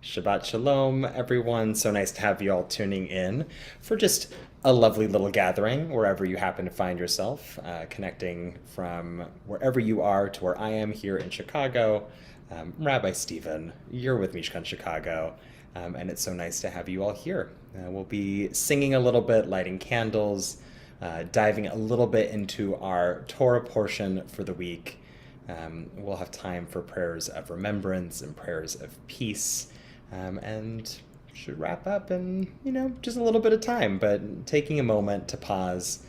Shabbat Shalom, everyone. So nice to have you all tuning in for just a lovely little gathering wherever you happen to find yourself, connecting from wherever you are to where I am here in Chicago. Rabbi Stephen, you're with Mishkan Chicago, and it's so nice to have you all here. We'll be singing a little bit, lighting candles, diving a little bit into our Torah portion for the week. We'll have time for prayers of remembrance and prayers of peace, and should wrap up in, just a little bit of time, but taking a moment to pause,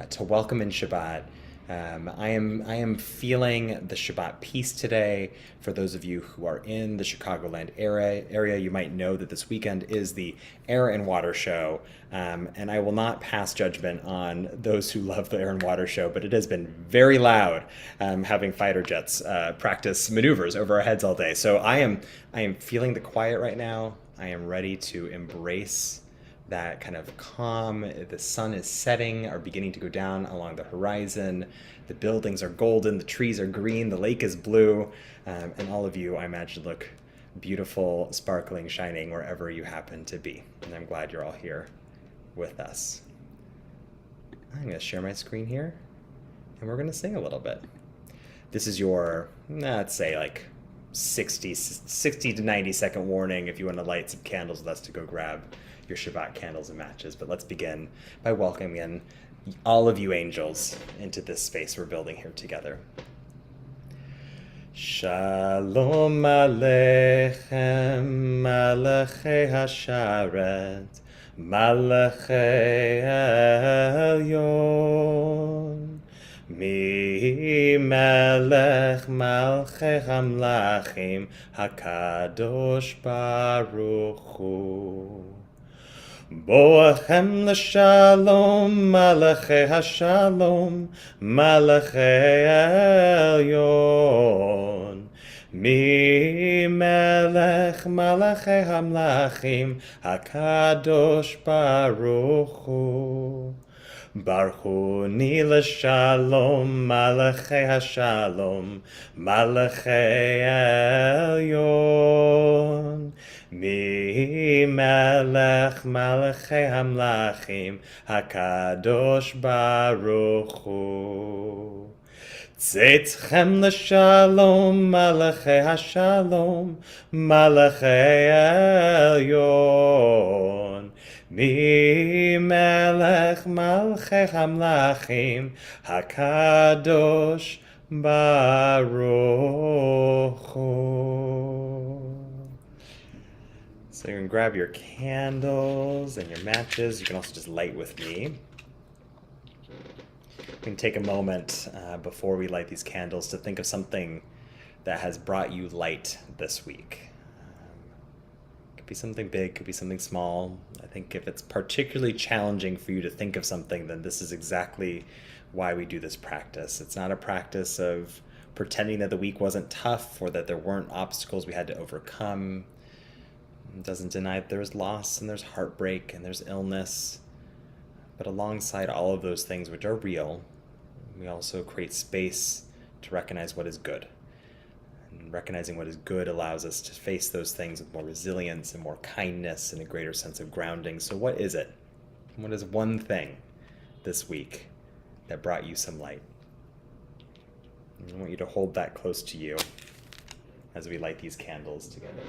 to welcome in Shabbat. I am feeling the Shabbat peace today. For those of you who are in the Chicagoland area, you might know that this weekend is the Air and Water Show, and I will not pass judgment on those who love the Air and Water Show, but it has been very loud, having fighter jets practice maneuvers over our heads all day. So I am feeling the quiet right now. I am ready to embrace that kind of calm. The sun is setting, are beginning to go down along the horizon. The buildings are golden, the trees are green, the lake is blue, and all of you, I imagine, look beautiful, sparkling, shining wherever you happen to be. And I'm glad you're all here with us. I'm going to share my screen here, and we're going to sing a little bit. This is your, let's say, like 60 to 90 second warning if you want to light some candles with us to go grab your Shabbat candles and matches. But let's begin by welcoming in all of you angels into this space we're building here together. Shalom Aleichem, Malachei Hasharet, Malachei Elyon, Mi Melech Malchei Hamlachim, Hakadosh Baruch Hu. Boachem l'shalom, malachei hashalom, malachei elyon. Mi melech malachei hamlachim, hakadosh baruch hu. Baruchuni l'shalom, malachei hashalom, malachei elyon. Mi melech malachei hamlachim, hakadosh baruch hu. Tzeitchem l'shalom, malachei hashalom, malachei elyon. Mi melech malachei hamlachim, hakadosh baruch hu. So you can grab your candles and your matches. You can also just light with me. We can take a moment before we light these candles to think of something that has brought you light this week. Could be something big, could be something small. I think if it's particularly challenging for you to think of something, then this is exactly why we do this practice. It's not a practice of pretending that the week wasn't tough or that there weren't obstacles we had to overcome. It doesn't deny that there's loss and there's heartbreak and there's illness. But alongside all of those things which are real, we also create space to recognize what is good. And recognizing what is good allows us to face those things with more resilience and more kindness and a greater sense of grounding. So what is it? What is one thing this week that brought you some light? And I want you to hold that close to you as we light these candles together.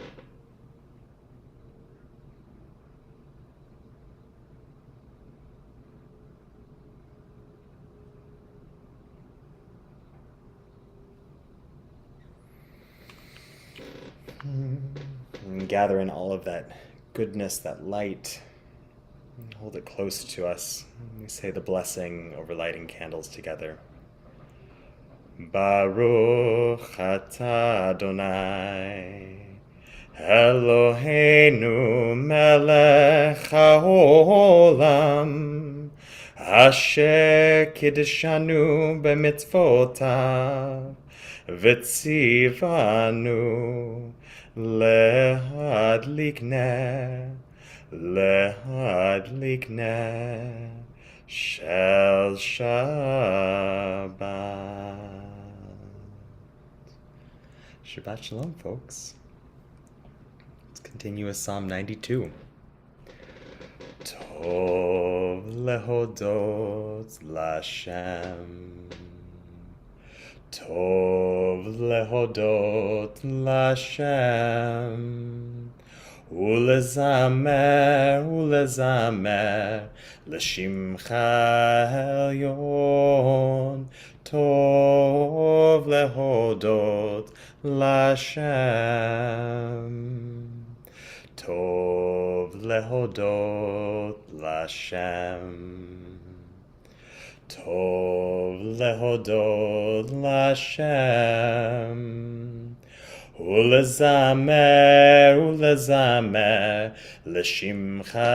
And gather in all of that goodness, that light, and hold it close to us. We say the blessing over lighting candles together. Baruch atah Adonai, Eloheinu melech haolam, asher kiddushanu b'mitzvotav, v'tzivanu להדליק נר של שבת. Shabbat Shalom, folks. Let's continue with Psalm 92. Tov lehodot Lashem. Tov lehodot Lashem. Ulezamer l'shimcha elyon. Tov lehodot Lashem. Tov lehodot Lashem. Tov lehodot Lashem. Ulezamer l'shimcha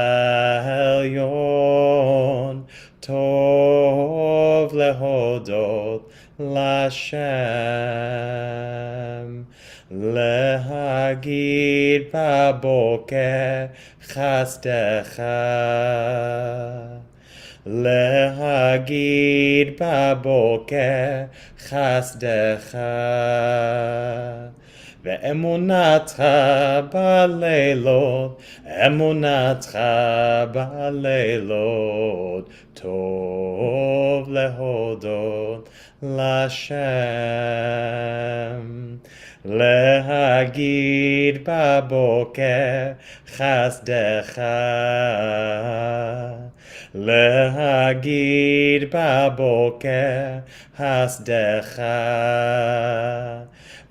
elyon. Tov lehodot Lashem. Lehagid baboker chasdecha. Lehagid baboker chasdecha. Ve'emunatcha baleilot, emunatcha baleilot, tov lehodot Lashem. Lehagid baboker chasdecha. Lehagid baboker chasdecha.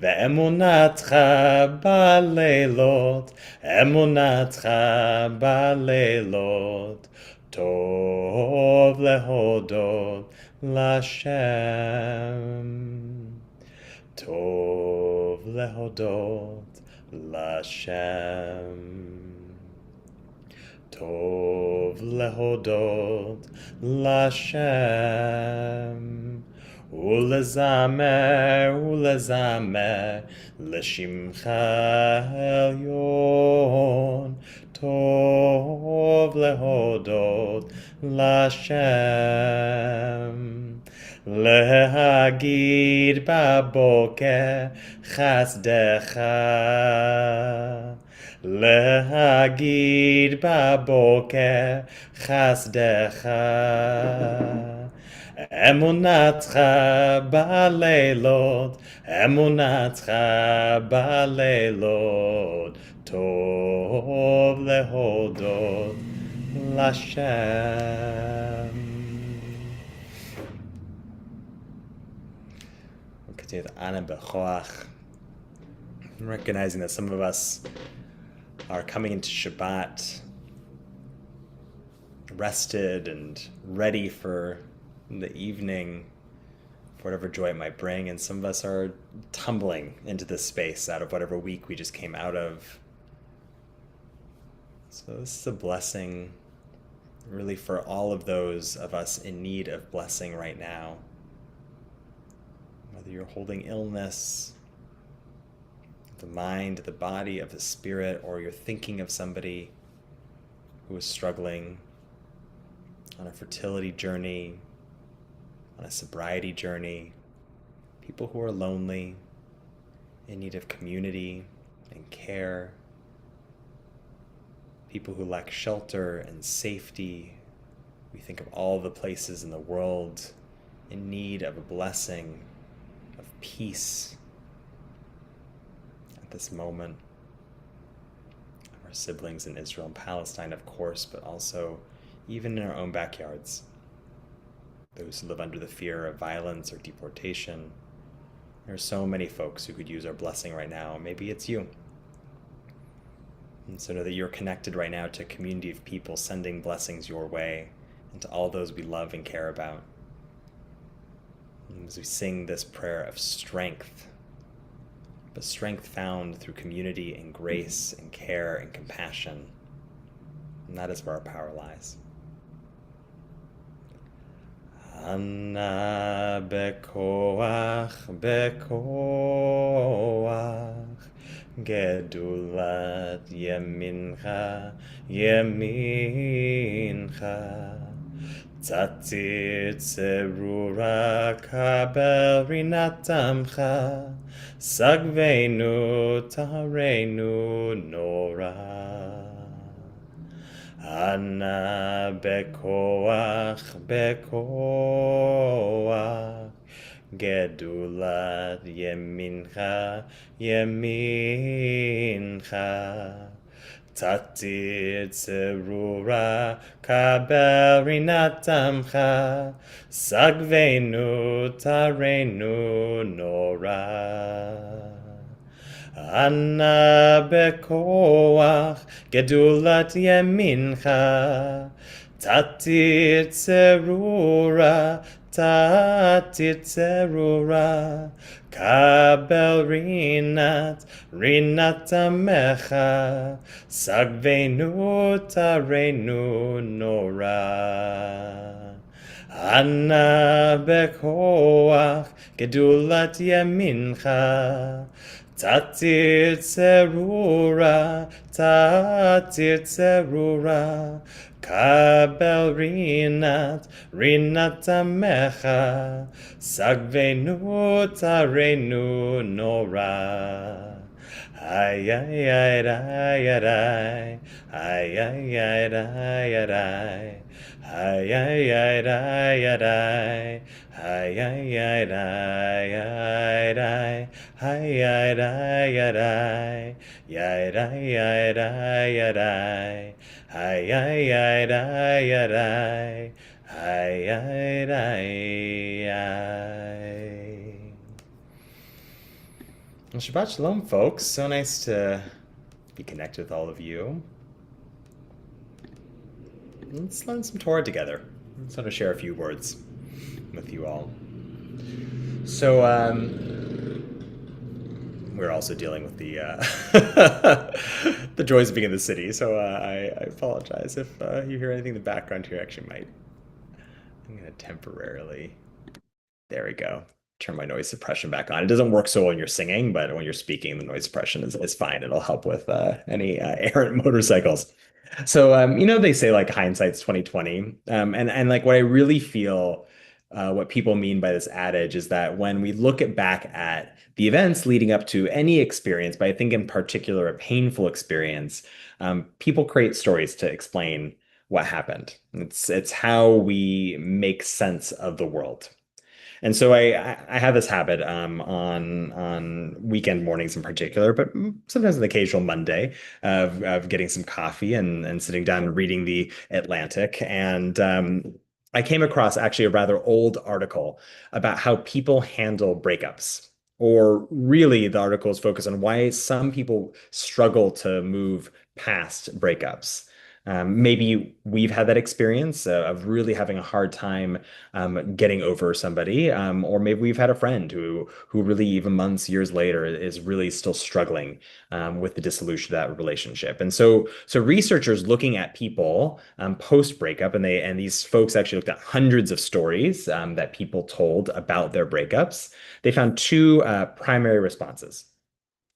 Ve'emunatcha baleilot, emunatcha baleilot, tov lehodot Lashem. Tov lehodot Lashem. Tov lehodot Lashem. Ulezamer l'shimcha elyon. Tov lehodot Lashem. Lehagid baboker chasdecha. Lehagid baboker chasdecha. Emunatcha baleilot, emunatcha baleilot, tov lehodot Lashem. We'll continue with Ana Bechoach, recognizing that some of us are coming into Shabbat rested and ready for the evening, for whatever joy it might bring, and some of us are tumbling into this space out of whatever week we just came out of. So this is a blessing really for all of those of us in need of blessing right now. Whether you're holding illness, the mind, the body, of the spirit, or you're thinking of somebody who is struggling on a fertility journey, on a sobriety journey, people who are lonely, in need of community and care, people who lack shelter and safety. We think of all the places in the world in need of a blessing, of peace at this moment. Our siblings in Israel and Palestine, of course, but also even in our own backyards. Those who live under the fear of violence or deportation. There are so many folks who could use our blessing right now. Maybe it's you. And so know that you're connected right now to a community of people sending blessings your way and to all those we love and care about. And as we sing this prayer of strength, but strength found through community and grace and care and compassion, and that is where our power lies. Ana bekoach, bekoach, gedulat yemincha, yemincha, Tzatzit zerura kabel rinat amcha, sagvenu taharenu nora. Ana bekoach, gedulat yemincha. Tatit zerura kabel rinatamcha, sagvenu tarenu nora. Ana bekoach gedulat yemincha, tatit zerura, kabel rinat amecha, sagvenu tarenu nora. Ana bekoach gedulat yemincha, tatit zerura, kabel rinat amecha, sagvenu tarenu nora. Ay ay ay ay ay ay ay ay ay ay ay ay ay ay ay ay ay ay ay ay well, Shabbat Shalom, folks. So nice to be connected with all of you. Let's learn some Torah together. I just want to share a few words with you all. So, we're also dealing with the the joys of being in the city. So I apologize if you hear anything in the background here. Actually, might I'm gonna temporarily. There we go. Turn my noise suppression back on. It doesn't work so when you're singing, but when you're speaking, the noise suppression is fine. It'll help with any errant motorcycles. So they say like hindsight's 2020. And like what I really feel what people mean by this adage is that when we look back at the events leading up to any experience, but I think in particular a painful experience, people create stories to explain what happened. It's how we make sense of the world. And so I have this habit on weekend mornings in particular, but sometimes an occasional Monday of getting some coffee and sitting down and reading the Atlantic. And I came across actually a rather old article about how people handle breakups. Or really, the article is focused on why some people struggle to move past breakups. Maybe we've had that experience of really having a hard time getting over somebody, or maybe we've had a friend who really even months, years later is really still struggling with the dissolution of that relationship. And so researchers looking at people post breakup, and these folks actually looked at hundreds of stories that people told about their breakups. They found two primary responses.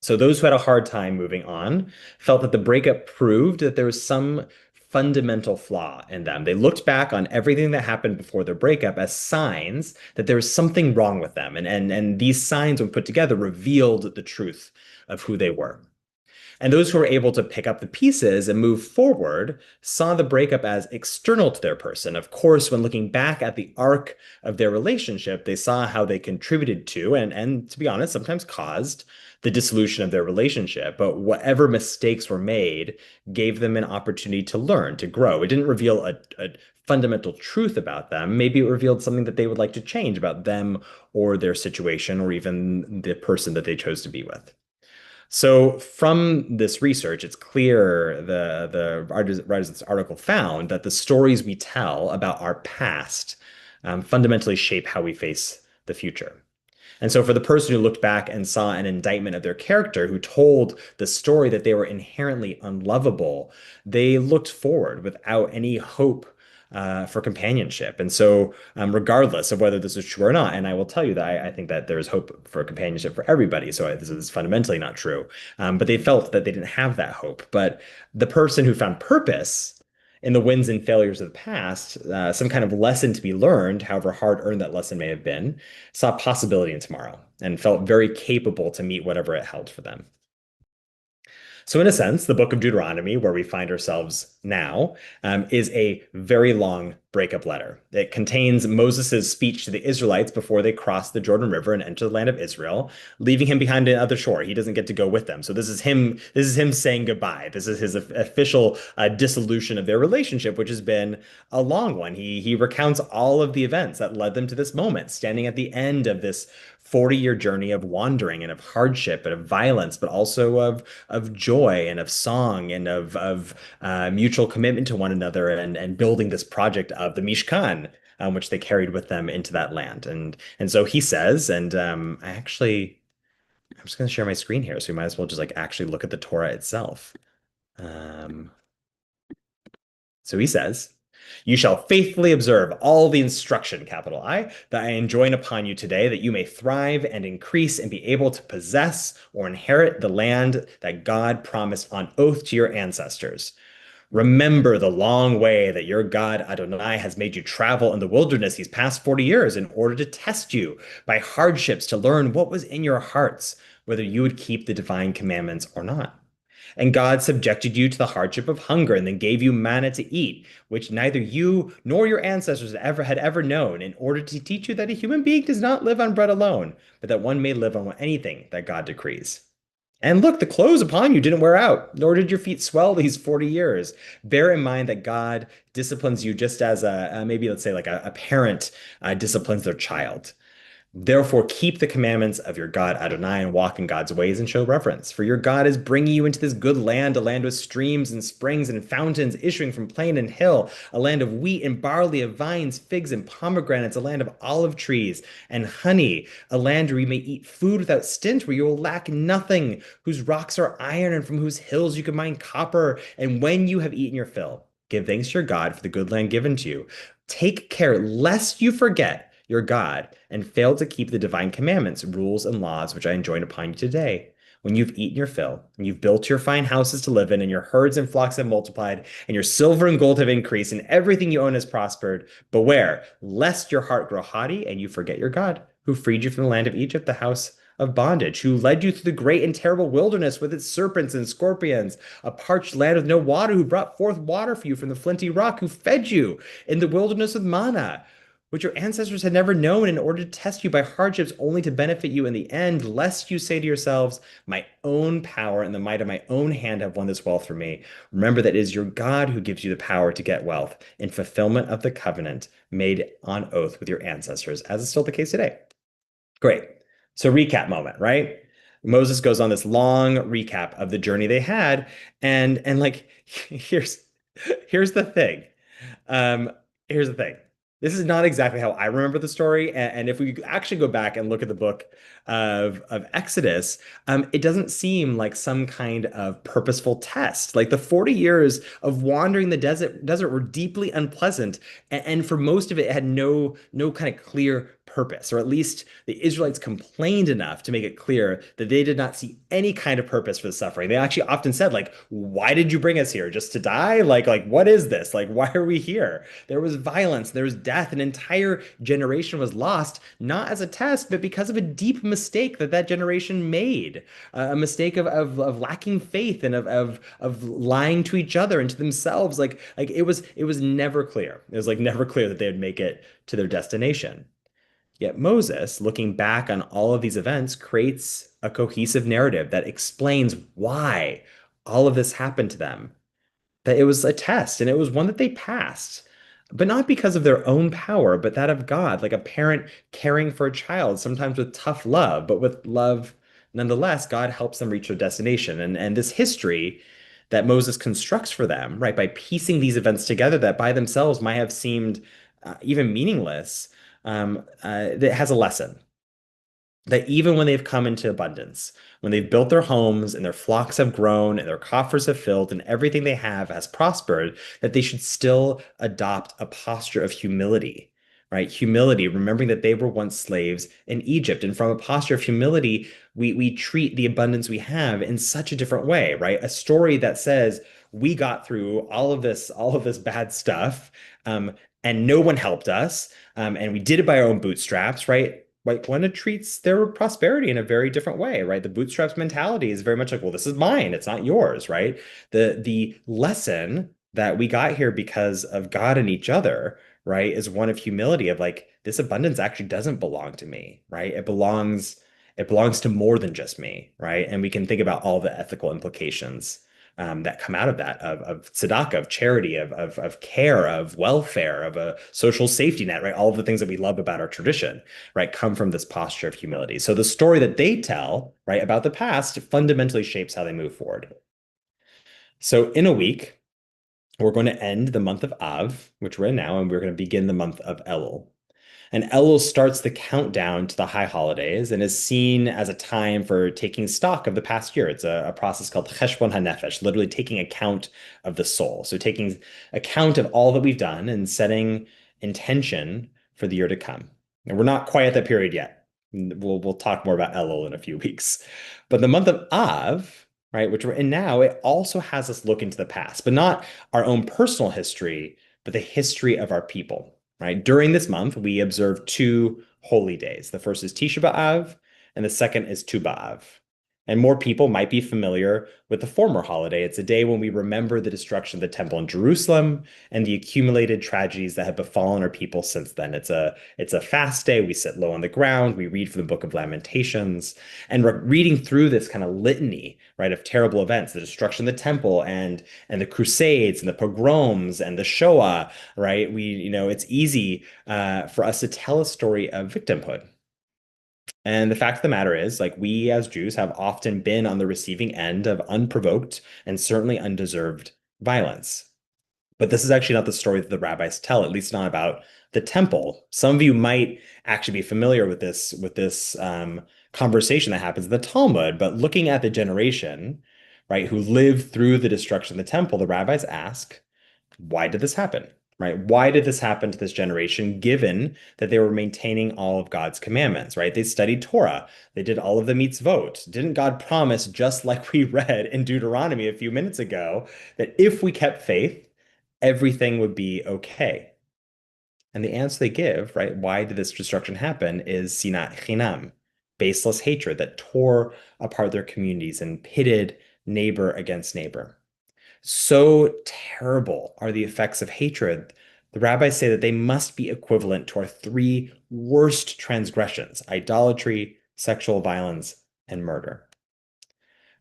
So those who had a hard time moving on felt that the breakup proved that there was some fundamental flaw in them. They looked back on everything that happened before their breakup as signs that there was something wrong with them. And these signs, when put together, revealed the truth of who they were. And those who were able to pick up the pieces and move forward saw the breakup as external to their person. Of course, when looking back at the arc of their relationship, they saw how they contributed to, and to be honest, sometimes caused the dissolution of their relationship. But whatever mistakes were made gave them an opportunity to learn, to grow. It didn't reveal a fundamental truth about them. Maybe it revealed something that they would like to change about them or their situation or even the person that they chose to be with. So from this research, it's clear the writers of this article found that the stories we tell about our past fundamentally shape how we face the future. And so for the person who looked back and saw an indictment of their character, who told the story that they were inherently unlovable, they looked forward without any hope for companionship. And so, regardless of whether this is true or not, and I will tell you that I think that there's hope for companionship for everybody. So this is fundamentally not true. But they felt that they didn't have that hope. But the person who found purpose In the wins and failures of the past, some kind of lesson to be learned, however hard earned that lesson may have been, saw possibility in tomorrow and felt very capable to meet whatever it held for them. So, in a sense, the book of Deuteronomy, where we find ourselves now, is a very long breakup letter. It contains Moses' speech to the Israelites before they cross the Jordan River and enter the land of Israel, leaving him behind on the other shore. He doesn't get to go with them. So this is him. This is him saying goodbye. This is his official dissolution of their relationship, which has been a long one. He recounts all of the events that led them to this moment, standing at the end of this 40-year journey of wandering and of hardship and of violence, but also of joy and of song and of mutual commitment to one another and building this project of the Mishkan, which they carried with them into that land. And so he says, and I'm just going to share my screen here, so you might as well just like actually look at the Torah itself. Um, so he says, "You shall faithfully observe all the instruction, capital I, that I enjoin upon you today, that you may thrive and increase and be able to possess or inherit the land that God promised on oath to your ancestors. Remember the long way that your God Adonai has made you travel in the wilderness these past 40 years in order to test you by hardships to learn what was in your hearts, whether you would keep the divine commandments or not. And God subjected you to the hardship of hunger and then gave you manna to eat, which neither you nor your ancestors had ever known, in order to teach you that a human being does not live on bread alone, but that one may live on anything that God decrees. And look, the clothes upon you didn't wear out, nor did your feet swell these 40 years. Bear in mind that God disciplines you just as maybe let's say like a parent disciplines their child. Therefore, keep the commandments of your God Adonai and walk in God's ways and show reverence. For your God is bringing you into this good land, a land with streams and springs and fountains issuing from plain and hill, a land of wheat and barley, of vines, figs, and pomegranates, a land of olive trees and honey, a land where you may eat food without stint, where you will lack nothing, whose rocks are iron and from whose hills you can mine copper. And when you have eaten your fill, give thanks to your God for the good land given to you. Take care lest you forget your God, and fail to keep the divine commandments, rules, and laws which I enjoin upon you today. When you've eaten your fill, and you've built your fine houses to live in, and your herds and flocks have multiplied, and your silver and gold have increased, and everything you own has prospered, beware, lest your heart grow haughty, and you forget your God, who freed you from the land of Egypt, the house of bondage, who led you through the great and terrible wilderness with its serpents and scorpions, a parched land with no water, who brought forth water for you from the flinty rock, who fed you in the wilderness with manna, which your ancestors had never known, in order to test you by hardships, only to benefit you in the end, lest you say to yourselves, my own power and the might of my own hand have won this wealth for me. Remember that it is your God who gives you the power to get wealth in fulfillment of the covenant made on oath with your ancestors, as is still the case today." Great. So recap moment, right? Moses goes on this long recap of the journey they had, and like here's the thing. Um, here's the thing. This is not exactly how I remember the story. And if we actually go back and look at the book of Exodus, it doesn't seem like some kind of purposeful test. Like the 40 years of wandering the desert were deeply unpleasant. And for most of it, it had no kind of clear purpose, or at least the Israelites complained enough to make it clear that they did not see any kind of purpose for the suffering. They actually often said, like, why did you bring us here? Just to die? Like what is this? Like, why are we here? There was violence, there was death, an entire generation was lost, not as a test, but because of a deep mistake that generation made. A mistake of lacking faith and of lying to each other and to themselves. Like it was never clear. It was like never clear that they would make it to their destination. Yet Moses, looking back on all of these events, creates a cohesive narrative that explains why all of this happened to them. That it was a test and it was one that they passed, but not because of their own power, but that of God, like a parent caring for a child, sometimes with tough love, but with love nonetheless. God helps them reach their destination. And this history that Moses constructs for them, right, by piecing these events together that by themselves might have seemed even meaningless, that has a lesson that even when they've come into abundance, when they've built their homes and their flocks have grown and their coffers have filled and everything they have has prospered, that they should still adopt a posture of humility right? Humility, remembering that they were once slaves in Egypt. And from a posture of humility, we treat the abundance we have in such a different way, right? A story that says we got through all of this bad stuff, and no one helped us, and we did it by our own bootstraps, right? Like one treats their prosperity in a very different way, right? The bootstraps mentality is very much like, well, this is mine, it's not yours, right? The lesson that we got here because of God and each other, right, is one of humility of like this abundance actually doesn't belong to me, right? It belongs to more than just me, right? And we can think about all the ethical implications that come out of that, of tzedakah, of charity, of care, of welfare, of a social safety net, right? All of the things that we love about our tradition, right, come from this posture of humility. So the story that they tell, right, about the past fundamentally shapes how they move forward. So in a week, we're going to end the month of Av, which we're in now, and we're going to begin the month of Elul. And Elul starts the countdown to the high holidays and is seen as a time for taking stock of the past year. It's a process called Cheshbon HaNefesh, literally taking account of the soul. So taking account of all that we've done and setting intention for the year to come. And we're not quite at that period yet. We'll talk more about Elul in a few weeks. But the month of Av, right, which we're in now, it also has us look into the past, but not our own personal history, but the history of our people, right? During this month, we observe two holy days. The first is Tisha B'Av, and the second is Tu B'Av. And more people might be familiar with the former holiday. It's a day when we remember the destruction of the temple in Jerusalem and the accumulated tragedies that have befallen our people since then. It's a fast day. We sit low on the ground. We read from the Book of Lamentations, and we're reading through this kind of litany, right, of terrible events, the destruction of the temple and the Crusades and the pogroms and the Shoah, right? It's easy for us to tell a story of victimhood. And the fact of the matter is, like, we as Jews have often been on the receiving end of unprovoked and certainly undeserved violence. But this is actually not the story that the rabbis tell, at least not about the temple. Some of you might actually be familiar with this conversation that happens in the Talmud, but looking at the generation, right, who lived through the destruction of the temple, the rabbis ask, why did this happen? Right? Why did this happen to this generation, given that they were maintaining all of God's commandments, right? They studied Torah. They did all of the mitzvot. Didn't God promise, just like we read in Deuteronomy a few minutes ago, that if we kept faith, everything would be okay? And the answer they give, right? Why did this destruction happen is sinat chinam, baseless hatred that tore apart their communities and pitted neighbor against neighbor. So terrible are the effects of hatred. The rabbis say that they must be equivalent to our three worst transgressions: idolatry, sexual violence, and murder.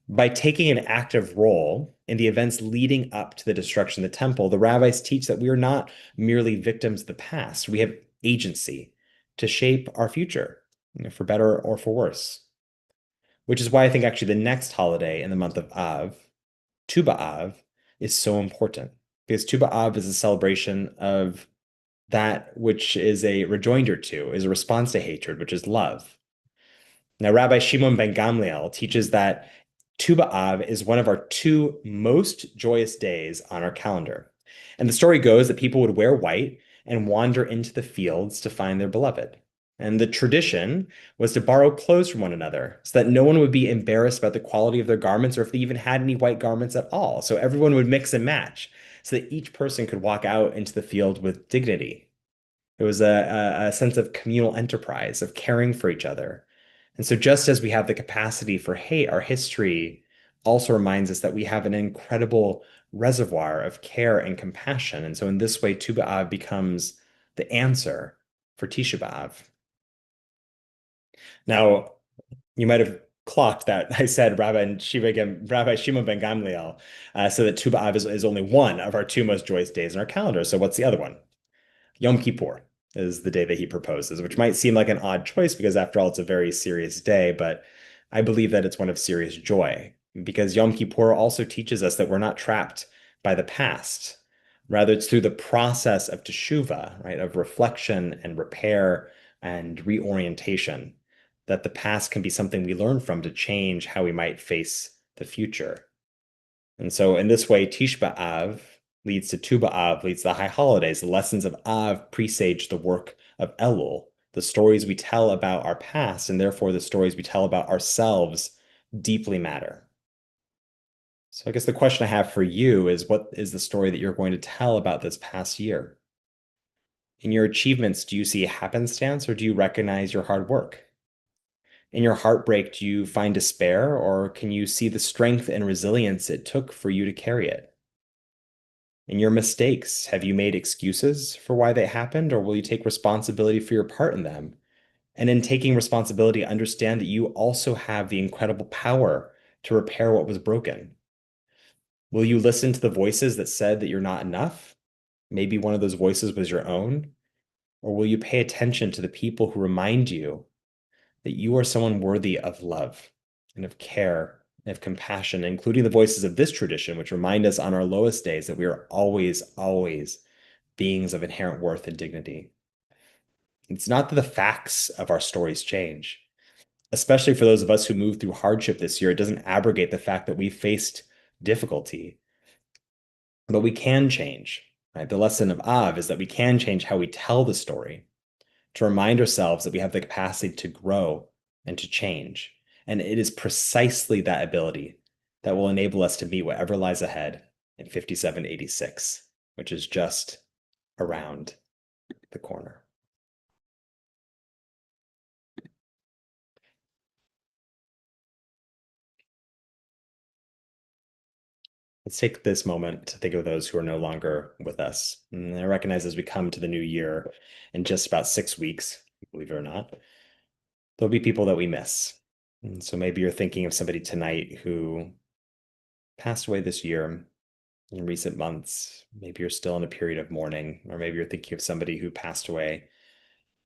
By taking an active role in the events leading up to the destruction of the temple, the rabbis teach that we are not merely victims of the past. We have agency to shape our future, for better or for worse. Which is why I think actually the next holiday in the month of Av, Tu B'Av, is so important, because Tu B'Av is a celebration of that which is a rejoinder to, is a response to hatred, which is love. Now, Rabbi Shimon ben Gamliel teaches that Tu B'Av is one of our two most joyous days on our calendar. And the story goes that people would wear white and wander into the fields to find their beloved. And the tradition was to borrow clothes from one another so that no one would be embarrassed about the quality of their garments or if they even had any white garments at all. So everyone would mix and match so that each person could walk out into the field with dignity. It was a sense of communal enterprise, of caring for each other. And so just as we have the capacity for hate, our history also reminds us that we have an incredible reservoir of care and compassion. And so in this way, Tu B'Av becomes the answer for Tisha B'Av. Now, you might have clocked that I said Rabbi Shimon ben Gamliel, so that Tu B'Av is only one of our two most joyous days in our calendar. So what's the other one? Yom Kippur is the day that he proposes, which might seem like an odd choice because after all, it's a very serious day, but I believe that it's one of serious joy because Yom Kippur also teaches us that we're not trapped by the past. Rather, it's through the process of teshuvah, right, of reflection and repair and reorientation, that the past can be something we learn from to change how we might face the future. And so in this way, Tisha B'Av, leads to Tu B'Av, leads to the high holidays. The lessons of Av presage the work of Elul. The stories we tell about our past, and therefore the stories we tell about ourselves, deeply matter. So I guess the question I have for you is, what is the story that you're going to tell about this past year? In your achievements, do you see happenstance or do you recognize your hard work? In your heartbreak, do you find despair or can you see the strength and resilience it took for you to carry it? In your mistakes, have you made excuses for why they happened or will you take responsibility for your part in them? And in taking responsibility, understand that you also have the incredible power to repair what was broken. Will you listen to the voices that said that you're not enough? Maybe one of those voices was your own. Or will you pay attention to the people who remind you that you are someone worthy of love and of care and of compassion, including the voices of this tradition, which remind us on our lowest days that we are always, always beings of inherent worth and dignity? It's not that the facts of our stories change, especially for those of us who moved through hardship this year. It doesn't abrogate the fact that we faced difficulty, but we can change. Right? The lesson of Av is that we can change how we tell the story, to remind ourselves that we have the capacity to grow and to change. And it is precisely that ability that will enable us to meet whatever lies ahead in 5786, which is just around the corner. Let's take this moment to think of those who are no longer with us. And I recognize as we come to the new year in just about 6 weeks, believe it or not, there'll be people that we miss. And so maybe you're thinking of somebody tonight who passed away this year in recent months. Maybe you're still in a period of mourning, or maybe you're thinking of somebody who passed away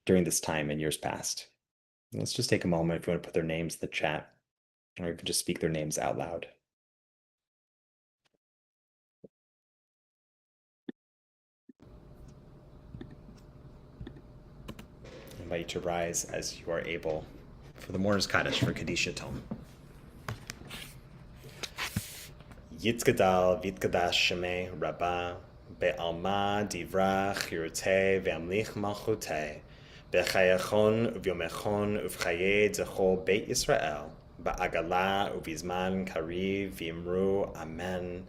during this time in years past. Let's just take a moment if you want to put their names in the chat, or even just speak their names out loud. I invite you to rise as you are able for the Mourner's Kaddish for Kadisha Tom. Yitzgadal Vitkadash Shemei Rabbah Be'alma Divrach Yirutei Ve'amlich Malchutei B'chayachon Uvyomechon Uvchaye Zechol Beit Yisrael Ba'agala Uvizman Kariv V'imru Amen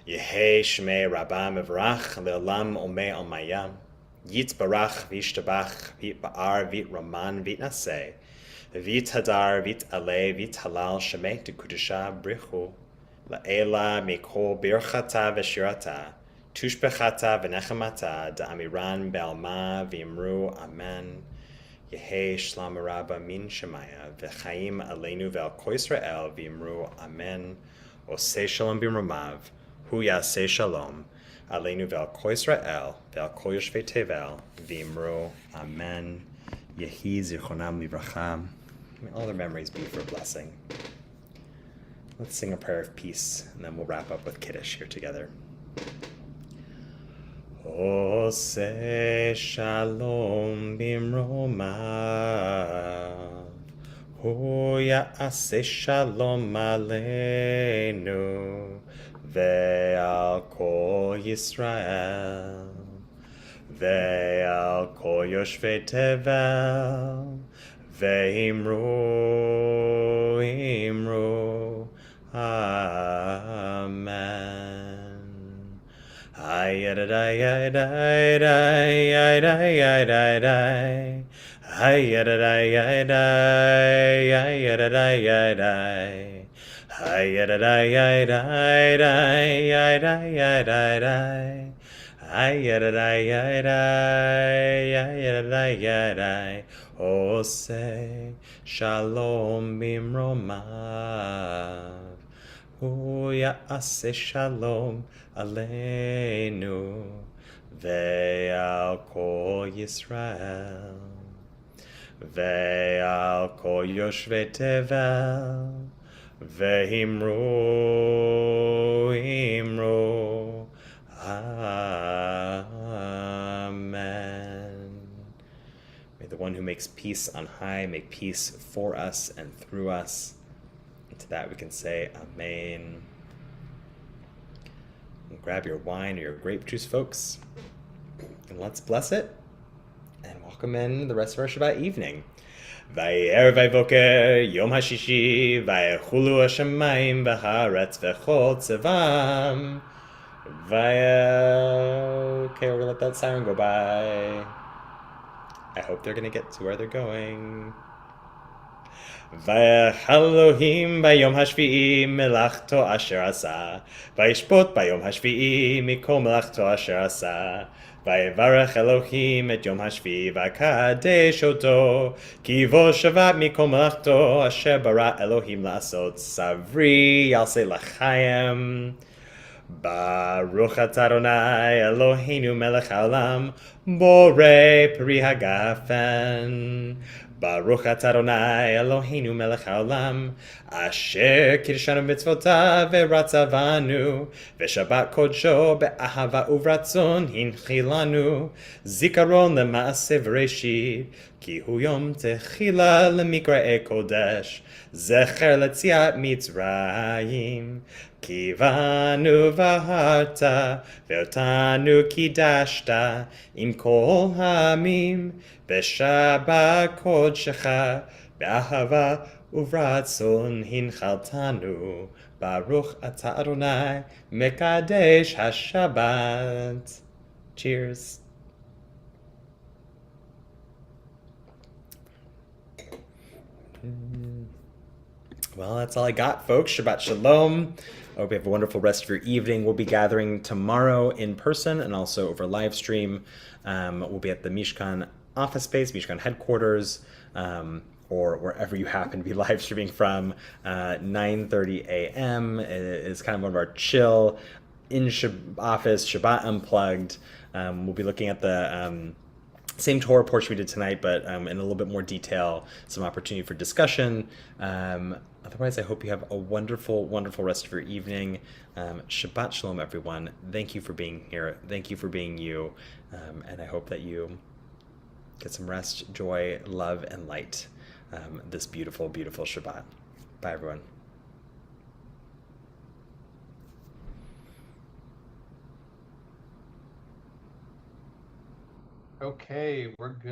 Yehei Shmei Rabbah Mevrach Le'olam Omei Almayam Yitzbarach V'ishtabach V'itba'ar V'it V'itnaseh V'ithadar V'it'aleh V'ithalal Shemei T'kudusha Brichu La'ela Mikol Birchata V'shirata Tushbechata V'nechamata Da'amiran Be'alma V'imru Amen Yehei Shlam Rabba Min Shemaya V'chaim Aleinu Ve'al Kol Yisrael V'imru Amen Osei Shalom B'imramav Hu Yasei Shalom Aleinu Ve'al Kol Yisrael Ve'al Kol Yoshvei Tevel V'imru Amen Yehi Zichronam Livracha. May all their memories be for a blessing. Let's sing a prayer of peace, and then we'll wrap up with Kiddush here together. Oseh Shalom B'imromav Hu Ya'aseh Shalom Aleinu Ve'al Kol Yisrael Ve'al Kol Yoshvei Tevel Ve'imru Imru Amen. Ay-yada-day-yada-day-yada-day-yada-day. Ay-yada-day-yada-day-yada-day. Ay-yada-day-yada-day-yada-day. Ay-yada-day-yada-day-yada-day. Oseh Shalom B'imromav Hu Ya'aseh Shalom Aleinu Ve'al Kol Yisrael Ve'al Kol Yoshvei Tevel Ve'imru Imru Amen. May the one who makes peace on high make peace for us and through us. And to that we can say Amen. Grab your wine or your grape juice, folks, and let's bless it and welcome in the rest of our Shabbat evening. Va'er vayvoker yom hashishi vaychulu hashamayim v'haaretz v'chol tzevam. Okay, we're gonna let that siren go by. I hope they're gonna get to where they're going. Elohim bayom hashvi'i melachto asher asa. Vayishpot bayom hashvi'i mikol melachto asher asa. Vayevarech Elohim et yom hashvi'i vakadesh oto. Ki vo shavat mikol melachto asher bara Elohim la'asot. Savri yalse l'chaim. Baruch atah Adonai Eloheinu melech haolam borei peri hagafen. Baruch atah Adonai Eloheinu melech haolam asher kiddushanu mitzvotav veratzavanu v'shabbat kodsho be'ahava uvratzon hinchilanu zikaron lema'aseh v'reshit ki hu yom techila lemikra'e kodesh zecher letziat mitzrayim Kivanu vaharta ve'otanu kidashta im kol hamim b'shabbat kodshecha be'ahava uvratzon hinchaltanu Baruch atah Adonai mekadesh hashabbat. Cheers. Well, that's all I got, folks. Shabbat shalom. I hope you have a wonderful rest of your evening. We'll be gathering tomorrow in person and also over live stream. We'll be at the Mishkan office space, Mishkan headquarters, or wherever you happen to be live streaming from. 9:30 a.m. is kind of one of our chill office, Shabbat unplugged. We'll be looking at the same Torah portion we did tonight, but in a little bit more detail, some opportunity for discussion. Otherwise, I hope you have a wonderful, wonderful rest of your evening. Shabbat shalom, everyone. Thank you for being here. Thank you for being you. And I hope that you get some rest, joy, love, and light this beautiful, beautiful Shabbat. Bye, everyone. Okay, we're good.